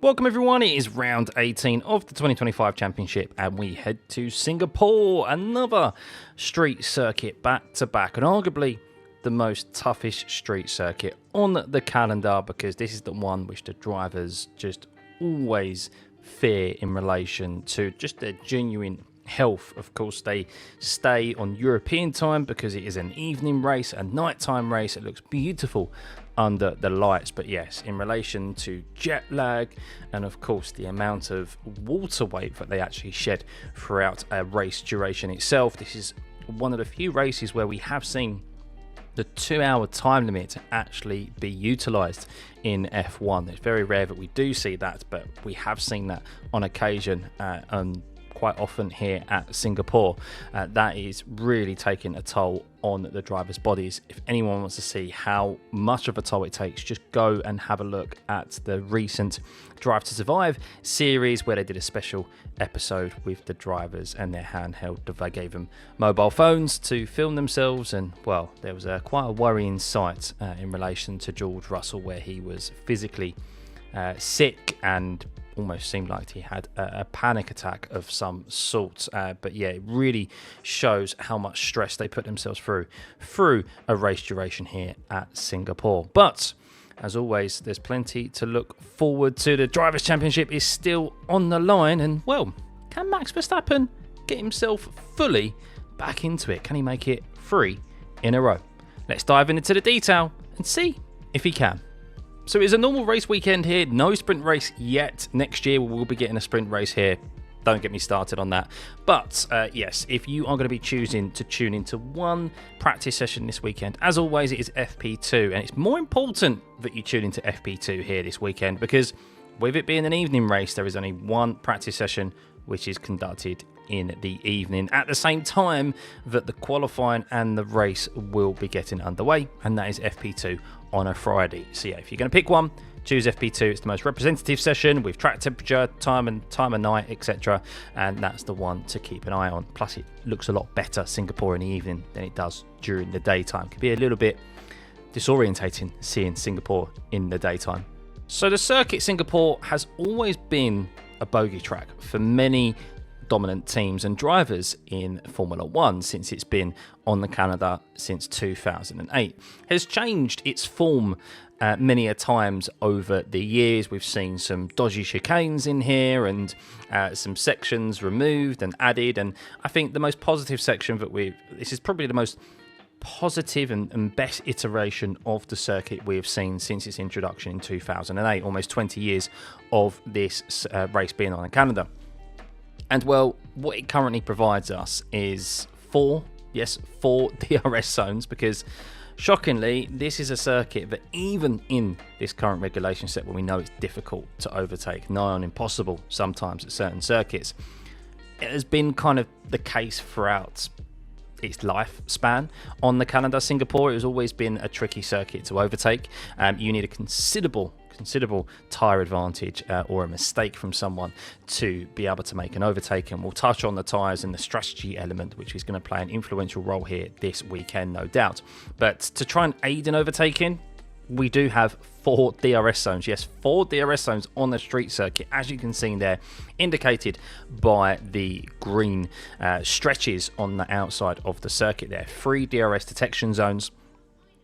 Welcome everyone, it is round 18 of the 2025 Championship and we head to Singapore, another street circuit back to back, and arguably the most toughest street circuit on the calendar, because this is the one which the drivers just always fear in relation to just their genuine health. Of course, they stay on European time because it is an evening race, a nighttime race. It looks beautiful under the lights, but yes, in relation to jet lag and of course the amount of water weight that they actually shed throughout a race duration itself, this is one of the few races where we have seen the 2-hour time limit actually be utilized in F1. It's very rare that we do see that, but we have seen that on occasion quite often here at Singapore. That is really taking a toll on the drivers' bodies. If anyone wants to see how much of a toll it takes, just go and have a look at the recent Drive to Survive series, where they did a special episode with the drivers and their handheld. They gave them mobile phones to film themselves, and well, there was quite a worrying sight in relation to George Russell, where he was physically sick and almost seemed like he had a panic attack of some sort. But yeah, it really shows how much stress they put themselves through a race duration here at Singapore. But as always, there's plenty to look forward to. The Drivers' Championship is still on the line, and well, can Max Verstappen get himself fully back into it? Can he make it 3 in a row? Let's dive into the detail and see if he can. So it's a normal race weekend here, no sprint race yet. Next year we will be getting a sprint race here. Don't get me started on that. But yes, if you are going to be choosing to tune into one practice session this weekend, as always, it is FP2. And it's more important that you tune into FP2 here this weekend, because with it being an evening race, there is only one practice session which is conducted in the evening at the same time that the qualifying and the race will be getting underway, and that is FP2 on a Friday. So yeah, if you're going to pick one, choose FP2. It's the most representative session with track temperature, time of night, etc., and that's the one to keep an eye on. Plus, it looks a lot better Singapore in the evening than it does during the daytime. Could be a little bit disorientating seeing Singapore in the daytime. So the circuit Singapore has always been a bogey track for many dominant teams and drivers in Formula One since it's been on the calendar since 2008. Has changed its form many a times over the years. We've seen some dodgy chicanes in here and some sections removed and added, and I think the most positive section that this is probably the most positive and best iteration of the circuit we have seen since its introduction in 2008, almost 20 years of this race being on the calendar. And well, what it currently provides us is four DRS zones, because shockingly, this is a circuit that even in this current regulation set, where we know it's difficult to overtake, nigh on impossible sometimes at certain circuits, it has been kind of the case throughout its lifespan on the calendar. Singapore has always been a tricky circuit to overtake. You need a considerable tyre advantage or a mistake from someone to be able to make an overtake, and we'll touch on the tyres and the strategy element, which is going to play an influential role here this weekend, no doubt. But to try and aid in overtaking, we do have 4 DRS zones. Yes, 4 DRS zones on the street circuit, as you can see there, indicated by the green stretches on the outside of the circuit there. 3 DRS detection zones.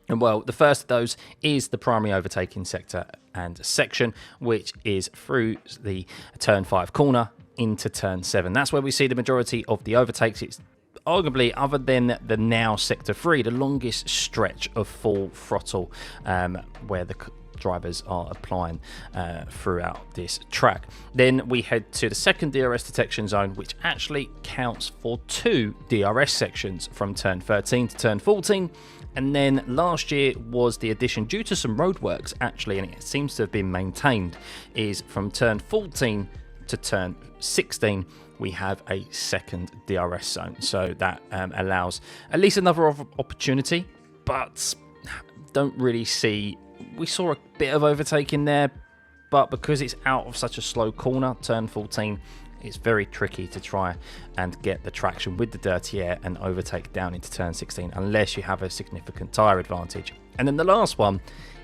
And well, the first of those is the primary overtaking sector and section, which is through the turn 5 corner into turn 7. That's where we see the majority of the overtakes. It's arguably, other than the now sector 3, the longest stretch of full throttle where the drivers are applying throughout this track. Then we head to the second DRS detection zone, which actually counts for 2 DRS sections from turn 13 to turn 14. And then last year was the addition, due to some roadworks actually, and it seems to have been maintained, is from turn 14 to turn 16 we have a second DRS zone. So that allows at least another opportunity, but don't really see. We saw a bit of overtaking there, but because it's out of such a slow corner, turn 14, it's very tricky to try and get the traction with the dirty air and overtake down into turn 16 unless you have a significant tyre advantage. And then the last one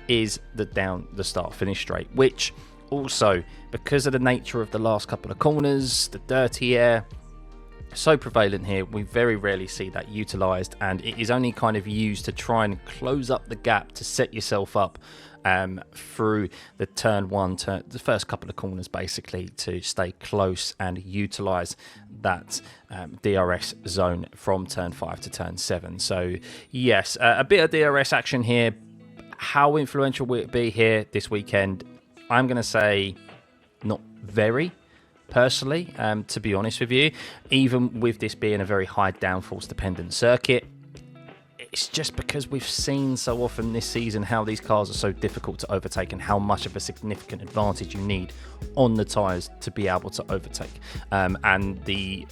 is the down the start finish straight, which Also, because of the nature of the last couple of corners, the dirty air, so prevalent here, we very rarely see that utilised, and it is only kind of used to try and close up the gap to set yourself up through the the first couple of corners, basically, to stay close and utilise that DRS zone from turn 5 to turn 7. So yes, a bit of DRS action here. How influential will it be here this weekend? I'm going to say not very. Personally, to be honest with you, even with this being a very high downforce dependent circuit, it's just because we've seen so often this season how these cars are so difficult to overtake and how much of a significant advantage you need on the tyres to be able to overtake. And the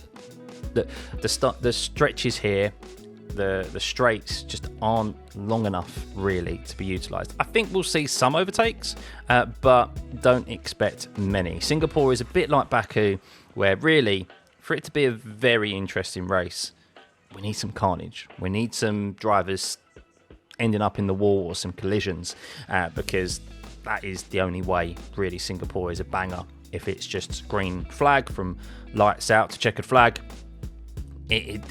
stretches here, the straights just aren't long enough really to be utilised. I think we'll see some overtakes, but don't expect many. Singapore is a bit like Baku, where really, for it to be a very interesting race, we need some carnage. We need some drivers ending up in the wall or some collisions, because that is the only way really Singapore is a banger. If it's just green flag from lights out to checkered flag, it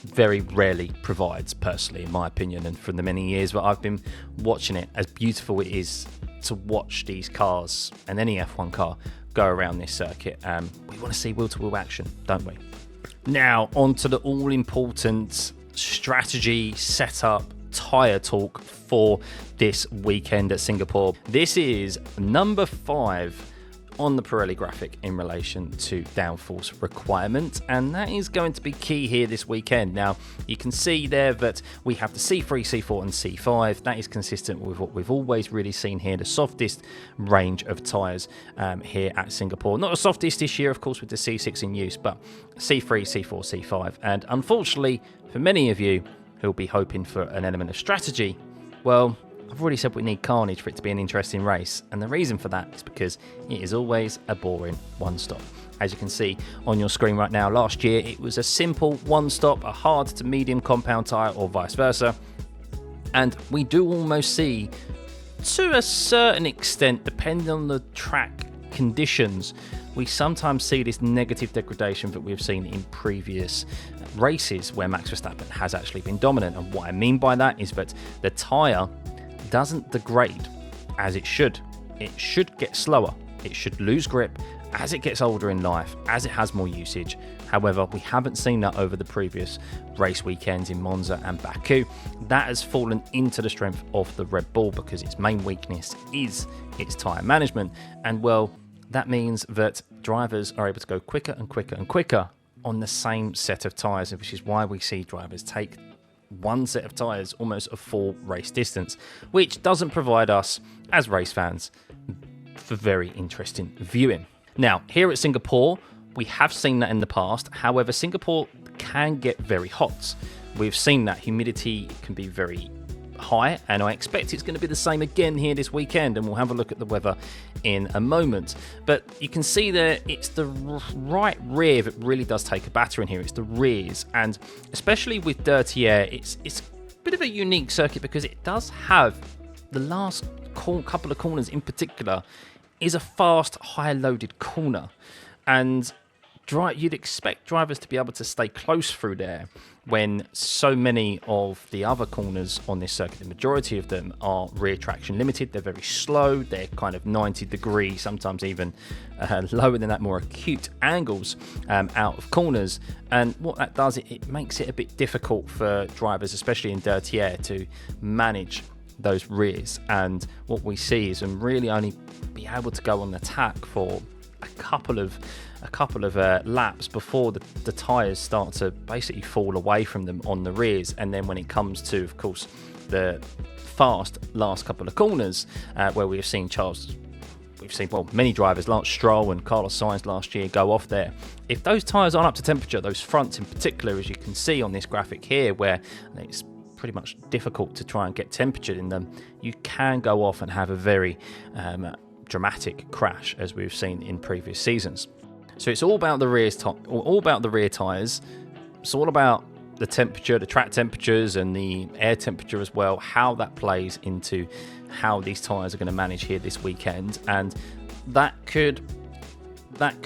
very rarely provides, personally, in my opinion, and from the many years that I've been watching it, as beautiful it is to watch these cars and any F1 car go around this circuit. We want to see wheel-to-wheel action, don't we? Now, on to the all-important strategy, setup, tyre talk for this weekend at Singapore. This is number 5 on the Pirelli graphic in relation to downforce requirement, and that is going to be key here this weekend. Now, you can see there that we have the C3, C4 and C5. That is consistent with what we've always really seen here, the softest range of tyres here at Singapore. Not the softest this year, of course, with the C6 in use, but C3, C4, C5. And unfortunately, for many of you who'll be hoping for an element of strategy, well, I've already said we need carnage for it to be an interesting race, and the reason for that is because it is always a boring one-stop. As you can see on your screen right now, last year it was a simple one-stop, a hard to medium compound tyre or vice versa, and we do almost see, to a certain extent, depending on the track conditions, we sometimes see this negative degradation that we've seen in previous races where Max Verstappen has actually been dominant. And what I mean by that is that the tyre doesn't degrade as it should. It should get slower. It should lose grip as it gets older in life, as it has more usage. However, we haven't seen that over the previous race weekends in Monza and Baku. That has fallen into the strength of the Red Bull because its main weakness is its tyre management. And well, that means that drivers are able to go quicker and quicker and quicker on the same set of tyres, which is why we see drivers take one set of tyres almost a full race distance, which doesn't provide us, as race fans, for very interesting viewing. Now, here at Singapore, we have seen that in the past. However, Singapore can get very hot. We've seen that humidity can be very high, and I expect it's going to be the same again here this weekend, and we'll have a look at the weather in a moment. But you can see there, it's the right rear that really does take a battering here. It's the rears, and especially with dirty air, it's a bit of a unique circuit because it does have the last couple of corners in particular is a fast, high-loaded corner, and you'd expect drivers to be able to stay close through there when so many of the other corners on this circuit, the majority of them, are rear traction limited. They're very slow. They're kind of 90 degree, sometimes even lower than that, more acute angles out of corners. And what that does, it makes it a bit difficult for drivers, especially in dirty air, to manage those rears. And what we see is them really only be able to go on attack for a couple of laps before the tyres start to basically fall away from them on the rears. And then when it comes to, of course, the fast last couple of corners, where we've seen many drivers, Lance Stroll and Carlos Sainz last year, go off there. If those tyres aren't up to temperature, those fronts in particular, as you can see on this graphic here, where it's pretty much difficult to try and get temperature in them, you can go off and have a very dramatic crash, as we've seen in previous seasons. So it's all about the rear tyres. It's all about the temperature, the track temperatures, and the air temperature as well, how that plays into how these tyres are going to manage here this weekend. And that could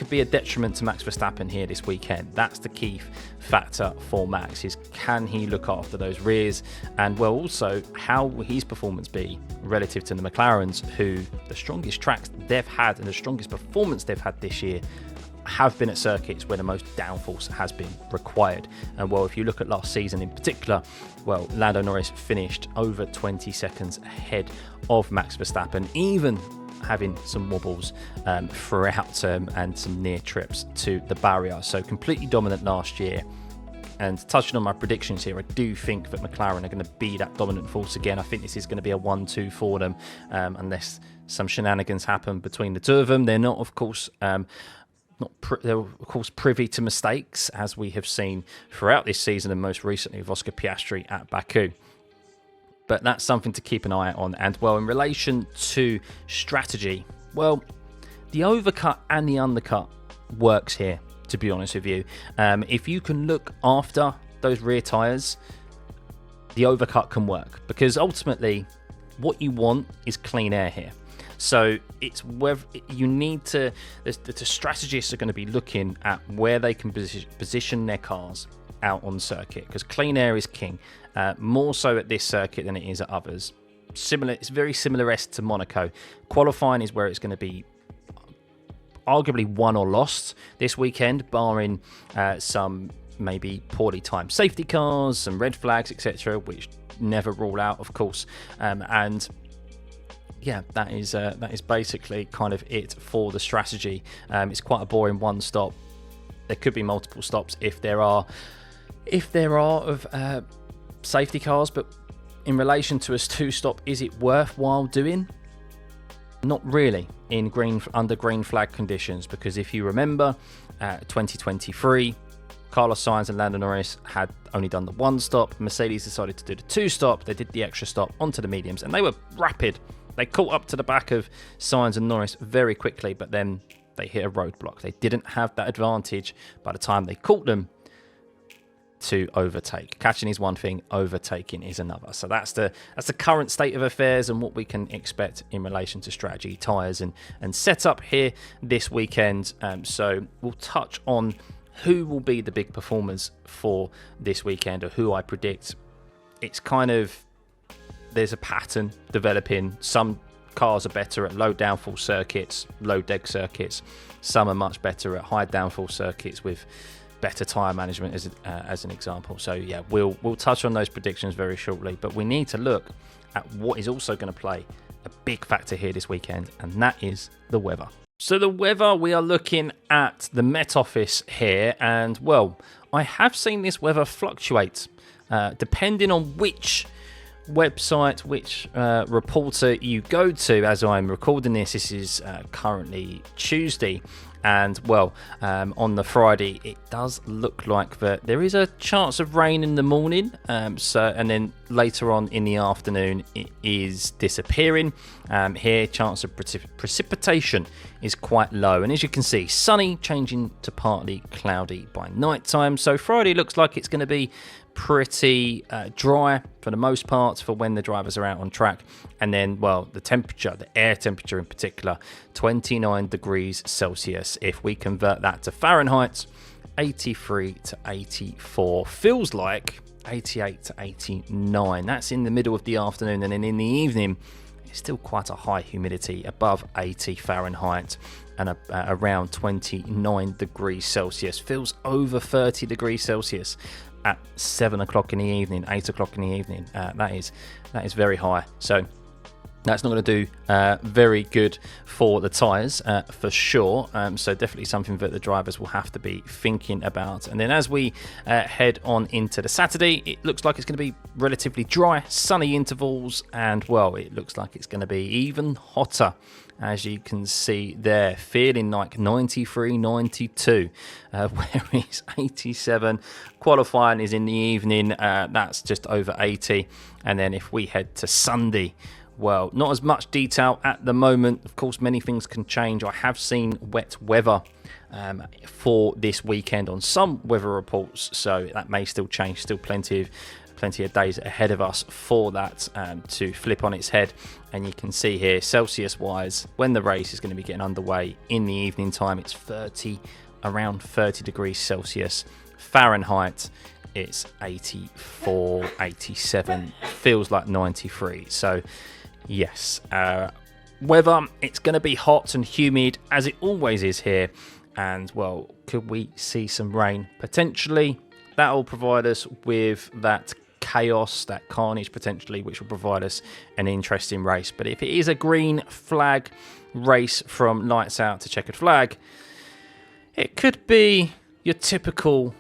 be a detriment to Max Verstappen here this weekend. That's the key factor for Max, is can he look after those rears, and well, also how will his performance be relative to the McLarens, who the strongest tracks they've had and the strongest performance they've had this year have been at circuits where the most downforce has been required. And well, if you look at last season in particular, well, Lando Norris finished over 20 seconds ahead of Max Verstappen, even having some wobbles throughout and some near trips to the barrier. So completely dominant last year. And touching on my predictions here, I do think that McLaren are going to be that dominant force again. I think this is going to be a 1-2 for them, unless some shenanigans happen between the two of them. They're not, of course, they're of course privy to mistakes, as we have seen throughout this season, and most recently with Oscar Piastri at Baku. But that's something to keep an eye on. And well, in relation to strategy, well, the overcut and the undercut works here, to be honest with you. If you can look after those rear tyres, the overcut can work, because ultimately what you want is clean air here. So it's whether you need to, the strategists are going to be looking at where they can position their cars out on circuit, because clean air is king, more so at this circuit than it is at others. It's very similar-esque to Monaco. Qualifying is where it's going to be arguably won or lost this weekend, barring some maybe poorly timed safety cars, some red flags, etc., which never rule out, of course. And yeah, that is basically kind of it for the strategy. It's quite a boring one stop. There could be multiple stops if there are of safety cars, but in relation to a two-stop, is it worthwhile doing? Not really under green flag conditions, because if you remember, 2023, Carlos Sainz and Lando Norris had only done the one stop. Mercedes decided to do the two stop. They did the extra stop onto the mediums, and they were rapid. They caught up to the back of Sainz and Norris very quickly, but then they hit a roadblock. They didn't have that advantage by the time they caught them to overtake. Catching is one thing, overtaking is another. So that's the current state of affairs and what we can expect in relation to strategy, tyres and setup here this weekend. So we'll touch on who will be the big performers for this weekend, or who I predict. It's kind of, there's a pattern developing. Some cars are better at low downforce circuits, low deck circuits. Some are much better at high downforce circuits with better tyre management, as an example. So yeah, we'll touch on those predictions very shortly, but we need to look at what is also going to play a big factor here this weekend, and that is the weather. So the weather, we are looking at the Met Office here, and well, I have seen this weather fluctuate depending on which website, which reporter you go to. As I'm recording this is currently Tuesday, and well, on the Friday it does look like that there is a chance of rain in the morning, and then later on in the afternoon it is disappearing. Here, chance of precipitation is quite low, and as you can see, sunny changing to partly cloudy by night time. So Friday looks like it's going to be pretty dry for the most part for when the drivers are out on track. And then, well, the temperature, the air temperature in particular, 29 degrees Celsius. If we convert that to Fahrenheit, 83 to 84, feels like 88 to 89. That's in the middle of the afternoon, and then in the evening it's still quite a high humidity, above 80 Fahrenheit and around 29 degrees Celsius. Feels over 30 degrees Celsius at 7 o'clock in the evening, 8 o'clock in the evening. That is very high. So that's not going to do very good for the tyres, for sure. So definitely something that the drivers will have to be thinking about. And then as we head on into the Saturday, it looks like it's going to be relatively dry, sunny intervals, and well, it looks like it's going to be even hotter. As you can see there, feeling like 93, 92, whereas 87. Qualifying is in the evening, that's just over 80. And then if we head to Sunday, well, not as much detail at the moment. Of course, many things can change. I have seen wet weather for this weekend on some weather reports, so that may still change. Still plenty of plenty of days ahead of us for that to flip on its head. And you can see here, Celsius wise, when the race is going to be getting underway in the evening time, it's around 30 degrees Celsius. Fahrenheit, it's 84, 87, feels like 93. So yes, weather, it's going to be hot and humid as it always is here. And well, could we see some rain? Potentially. That will provide us with that chaos, that carnage potentially, which will provide us an interesting race. But if it is a green flag race from lights out to checkered flag, it could be your typical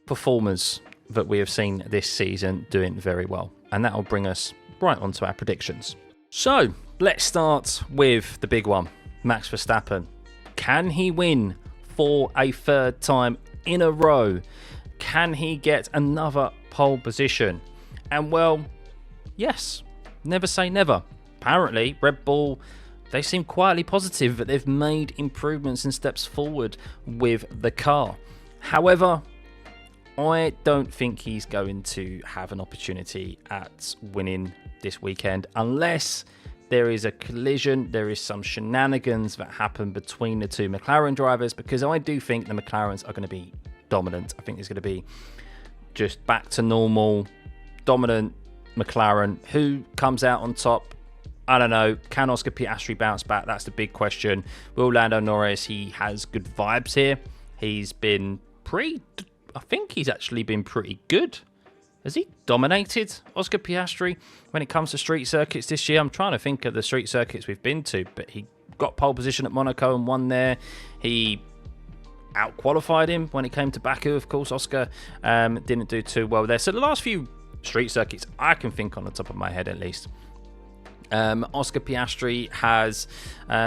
performers that we have seen this season doing very well. And that will bring us right onto our predictions. So let's start with the big one, Max Verstappen. Can he win for a third time in a row? Can he get another pole position? And well, yes, never say never. Apparently, Red Bull, they seem quietly positive that they've made improvements and steps forward with the car. However, I don't think he's going to have an opportunity at winning this weekend unless there is a collision, there is some shenanigans that happen between the two McLaren drivers, because I do think the McLarens are going to be dominant. I think it's going to be just back to normal, dominant McLaren. Who comes out on top? I don't know. Can Oscar Piastri bounce back? That's the big question. Will Lando Norris, he has good vibes here. He's been I think he's actually been pretty good. Has he dominated Oscar Piastri when it comes to street circuits this year? I'm trying to think of the street circuits we've been to, but he got pole position at Monaco and won there. He out-qualified him when it came to Baku. Of course, Oscar didn't do too well there. So the last few street circuits I can think on the top of my head at least, Oscar Piastri has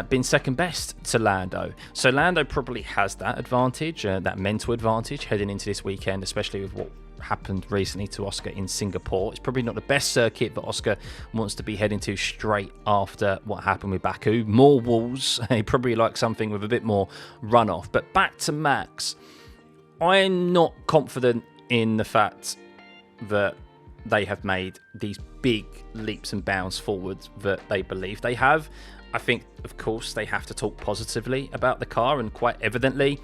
been second best to Lando. So Lando probably has that advantage, that mental advantage heading into this weekend, especially with what happened recently to Oscar in Singapore. It's probably not the best circuit that Oscar wants to be heading to straight after what happened with Baku. More walls. He probably likes something with a bit more runoff. But back to Max, I'm not confident in the fact that they have made these big leaps and bounds forward that they believe they have. I think, of course, they have to talk positively about the car, and quite evidently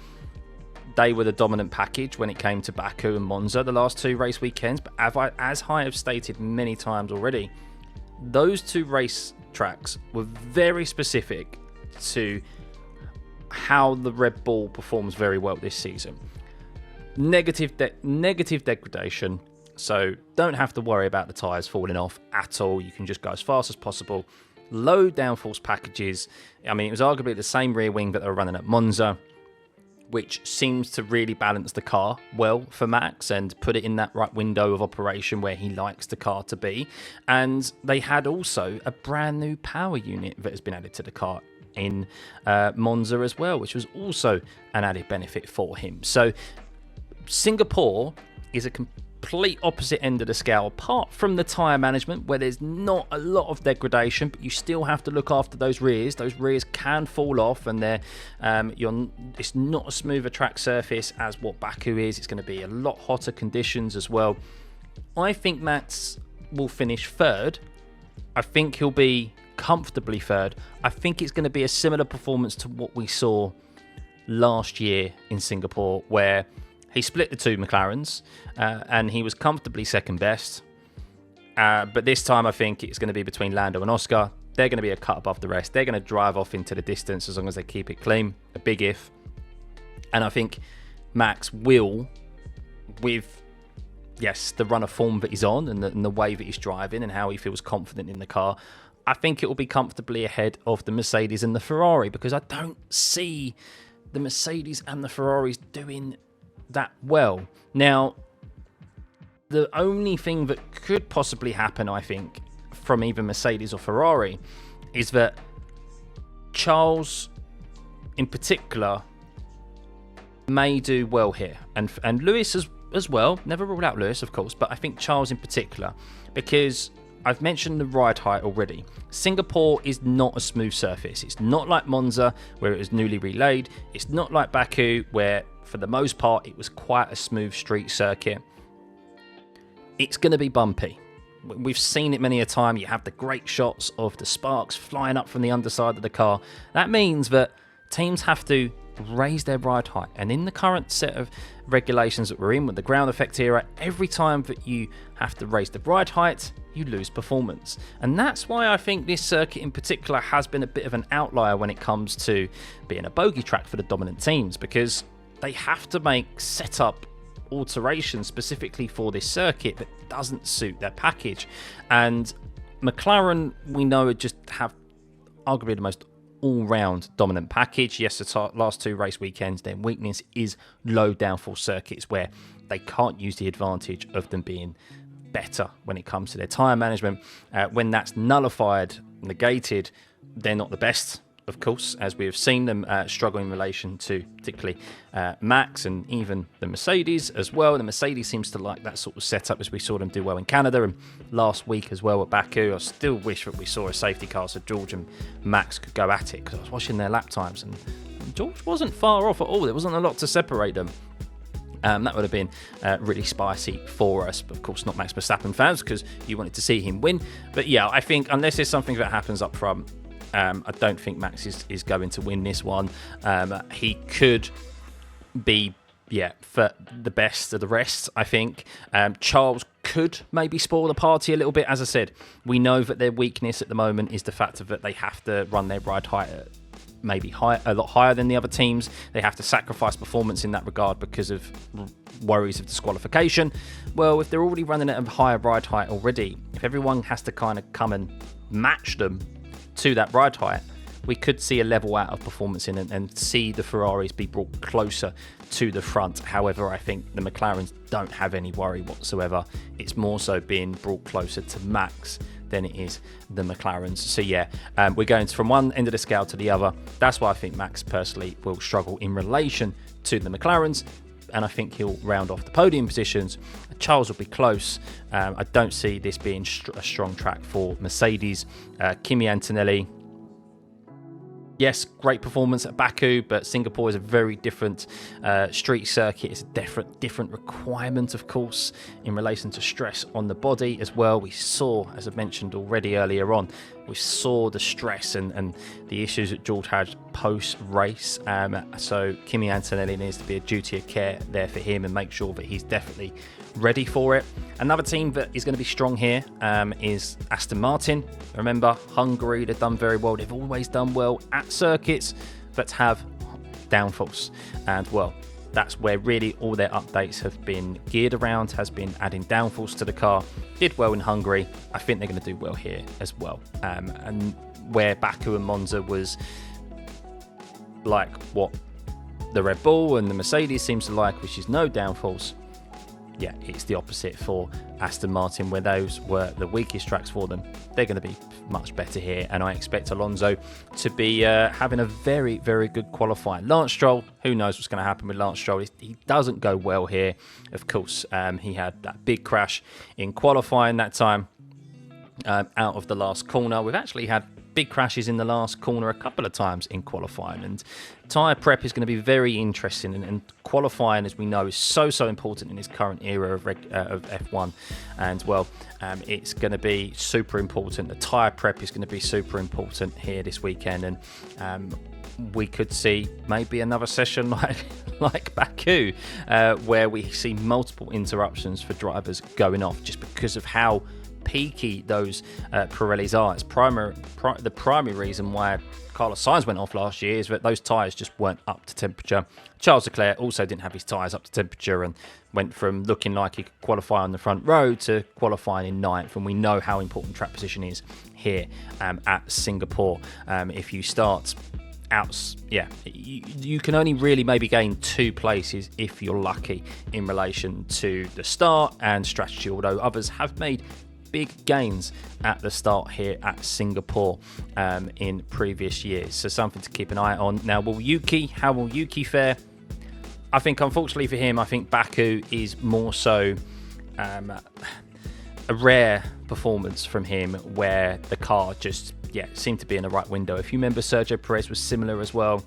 they were the dominant package when it came to Baku and Monza the last two race weekends. But as I have stated many times already, those two race tracks were very specific to how the Red Bull performs very well this season. Negative degradation, so don't have to worry about the tyres falling off at all. You can just go as fast as possible. Low downforce packages. I mean, it was arguably the same rear wing that they were running at Monza, which seems to really balance the car well for Max and put it in that right window of operation where he likes the car to be. And they had also a brand new power unit that has been added to the car in Monza as well, which was also an added benefit for him. So Singapore is a complete opposite end of the scale, apart from the tyre management where there's not a lot of degradation, but you still have to look after those rears. Those rears can fall off, and it's not a smoother track surface as what Baku is. It's going to be a lot hotter conditions as well. I think Max will finish third. I think he'll be comfortably third. I think it's going to be a similar performance to what we saw last year in Singapore, where he split the two McLarens and he was comfortably second best. But this time I think it's going to be between Lando and Oscar. They're going to be a cut above the rest. They're going to drive off into the distance as long as they keep it clean. A big if. And I think Max will, with, yes, the run of form that he's on and the way that he's driving and how he feels confident in the car, I think it will be comfortably ahead of the Mercedes and the Ferrari, because I don't see the Mercedes and the Ferraris doing that well. Now, the only thing that could possibly happen, I think, from either Mercedes or Ferrari is that Charles in particular may do well here, and Lewis as well. Never ruled out Lewis, of course, but I think Charles in particular, because I've mentioned the ride height already. Singapore is not a smooth surface. It's not like Monza, where it was newly relayed. It's not like Baku, where for the most part it was quite a smooth street circuit. it's going to be bumpy. We've seen it many a time. You have the great shots of the sparks flying up from the underside of the car. That means that teams have to raise their ride height. And in the current set of regulations that we're in with the ground effect era, every time that you have to raise the ride height, you lose performance. And that's why I think this circuit in particular has been a bit of an outlier when it comes to being a bogey track for the dominant teams, because they have to make setup alterations specifically for this circuit that doesn't suit their package. And McLaren, we know, just have arguably the most all-round dominant package. Yes, the last 2 race weekends, their weakness is low downforce circuits where they can't use the advantage of them being better when it comes to their tyre management. When that's nullified, negated, they're not the best, of course, as we have seen them struggle in relation to particularly Max and even the Mercedes as well. The Mercedes seems to like that sort of setup, as we saw them do well in Canada and last week as well at Baku. I still wish that we saw a safety car so George and Max could go at it, because I was watching their lap times and George wasn't far off at all. There wasn't a lot to separate them. That would have been really spicy for us, but of course not Max Verstappen fans, because you wanted to see him win. But yeah, I think unless there's something that happens up front, I don't think Max is going to win this one. He could be, for the best of the rest, I think. Charles could maybe spoil the party a little bit. As I said, we know that their weakness at the moment is the fact that they have to run their ride height maybe a lot higher than the other teams. They have to sacrifice performance in that regard because of worries of disqualification. Well, if they're already running at a higher ride height already, if everyone has to kind of come and match them to that ride height, we could see a level out of performance in and see the Ferraris be brought closer to the front. However, I think the McLarens don't have any worry whatsoever. It's more so being brought closer to Max than it is the McLarens. So yeah, we're going from one end of the scale to the other. That's why I think Max personally will struggle in relation to the McLarens, and I think he'll round off the podium positions. Charles will be close. I don't see this being a strong track for Mercedes. Kimi Antonelli, yes, great performance at Baku, but Singapore is a very different street circuit. It's a different requirement, of course, in relation to stress on the body as well. We saw, as I mentioned already earlier on, we saw the stress and the issues that George had post-race. So Kimi Antonelli needs to be a duty of care there for him and make sure that he's definitely ready for it. Another team that is going to be strong here is Aston Martin. Remember, Hungary, they've done very well. They've always done well at circuits that have downforce. And well, that's where really all their updates have been geared around, has been adding downforce to the car. Did well in Hungary. I think they're going to do well here as well. And where Baku and Monza was like what the Red Bull and the Mercedes seems to like, which is no downforce, yeah, it's the opposite for Aston Martin, where those were the weakest tracks for them. They're going to be much better here, and I expect Alonso to be having a very, very good qualifying. Lance Stroll, who knows what's going to happen with Lance Stroll? He doesn't go well here, of course. He had that big crash in qualifying that time out of the last corner. We've actually had big crashes in the last corner a couple of times in qualifying, and tyre prep is going to be very interesting, and qualifying, as we know, is so important in this current era of F1, and well, it's going to be super important. The tyre prep is going to be super important here this weekend, and we could see maybe another session like Baku, where we see multiple interruptions for drivers going off just because of how peaky those Pirellis are. It's the primary reason why Carlos Sainz went off last year is that those tyres just weren't up to temperature. Charles Leclerc also didn't have his tyres up to temperature and went from looking like he could qualify on the front row to qualifying in ninth, and we know how important track position is here at Singapore. If you start out, you can only really maybe gain 2 places if you're lucky in relation to the start and strategy, although others have made big gains at the start here at Singapore in previous years. So something to keep an eye on. Now, how will Yuki fare? I think, unfortunately for him, I think Baku is more so a rare performance from him, where the car just seemed to be in the right window. If you remember, Sergio Perez was similar as well.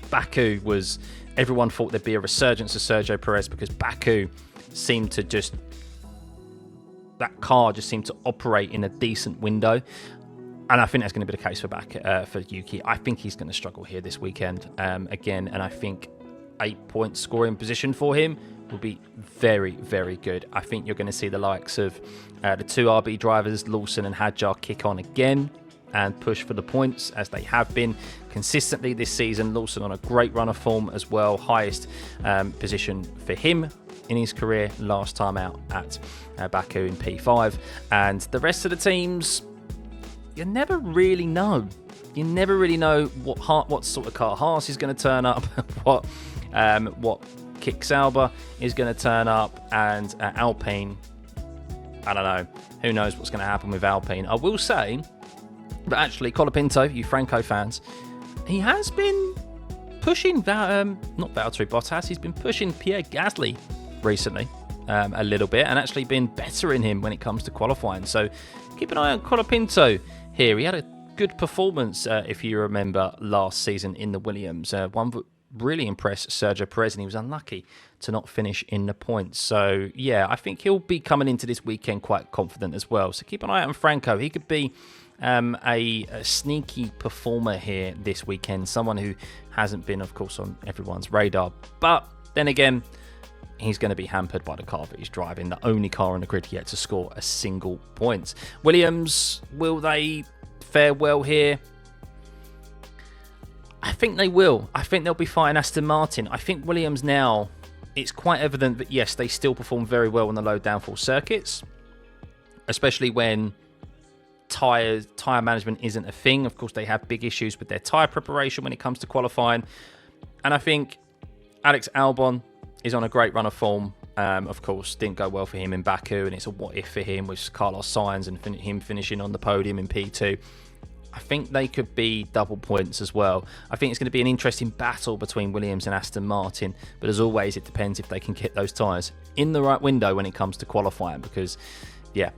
Baku was, everyone thought there'd be a resurgence of Sergio Perez because Baku seemed to just that car just seemed to operate in a decent window. And I think that's going to be the case for Yuki. I think he's going to struggle here this weekend again. And I think 8-point scoring position for him will be very, very good. I think you're going to see the likes of the 2 RB drivers, Lawson and Hadjar, kick on again and push for the points as they have been consistently this season. Lawson on a great run of form as well. Highest position for him in his career last time out at Baku in P5. And the rest of the teams, you never really know. You never really know what sort of car Haas is going to turn up, what Kick Sauber is going to turn up, and Alpine, I don't know. Who knows what's going to happen with Alpine. I will say that actually Colapinto, you Franco fans, he has been pushing, not Valtteri Bottas, he's been pushing Pierre Gasly recently a little bit, and actually been better in him when it comes to qualifying. So keep an eye on Colapinto here. He had a good performance, if you remember, last season in the Williams. One that really impressed Sergio Perez, and he was unlucky to not finish in the points. So, yeah, I think he'll be coming into this weekend quite confident as well. So keep an eye out on Franco. He could be a sneaky performer here this weekend. Someone who hasn't been, of course, on everyone's radar. But then again, he's going to be hampered by the car that he's driving, the only car on the grid yet to score a single point. Williams, will they fare well here? I think they will. I think they'll be fighting Aston Martin. I think Williams now, it's quite evident that, yes, they still perform very well on the low downforce circuits, especially when tyre management isn't a thing. Of course, they have big issues with their tyre preparation when it comes to qualifying. And I think Alex Albon is on a great run of form. Of course, didn't go well for him in Baku, and it's a what if for him with Carlos Sainz and him finishing on the podium in P2. I think they could be double points as well. I think it's going to be an interesting battle between Williams and Aston Martin, but as always, it depends if they can get those tyres in the right window when it comes to qualifying, because, yeah,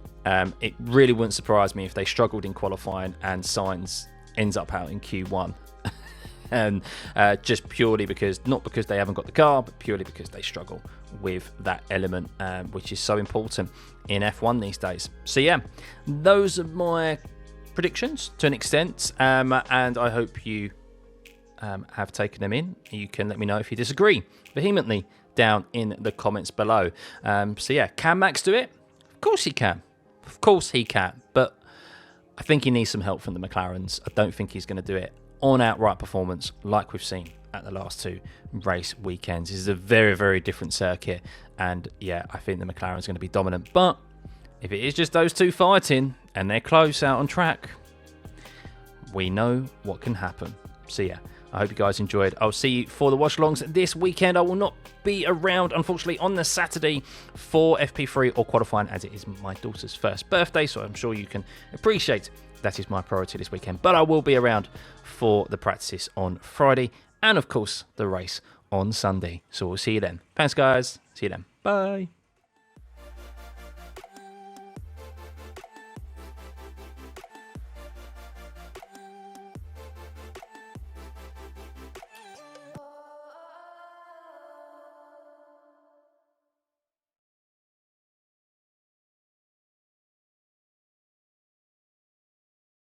it really wouldn't surprise me if they struggled in qualifying and Sainz ends up out in Q1. And just purely because, not because they haven't got the car, but purely because they struggle with that element, which is so important in F1 these days. So yeah, those are my predictions to an extent, and I hope you have taken them in. You can let me know if you disagree vehemently down in the comments below. So yeah, can Max do it? Of course he can. Of course he can, but I think he needs some help from the McLarens. I don't think he's going to do it on outright performance like we've seen at the last 2 race weekends. This is a very, very different circuit, and yeah, I think the McLaren's going to be dominant. But if it is just those 2 fighting and they're close out on track, we know what can happen. So yeah, I hope you guys enjoyed. I'll see you for the watch-alongs this weekend. I will not be around, unfortunately, on the Saturday for FP3 or qualifying, as it is my daughter's first birthday, so I'm sure you can appreciate that is my priority this weekend. But I will be around for the practices on Friday and, of course, the race on Sunday. So we'll see you then. Thanks, guys. See you then. Bye.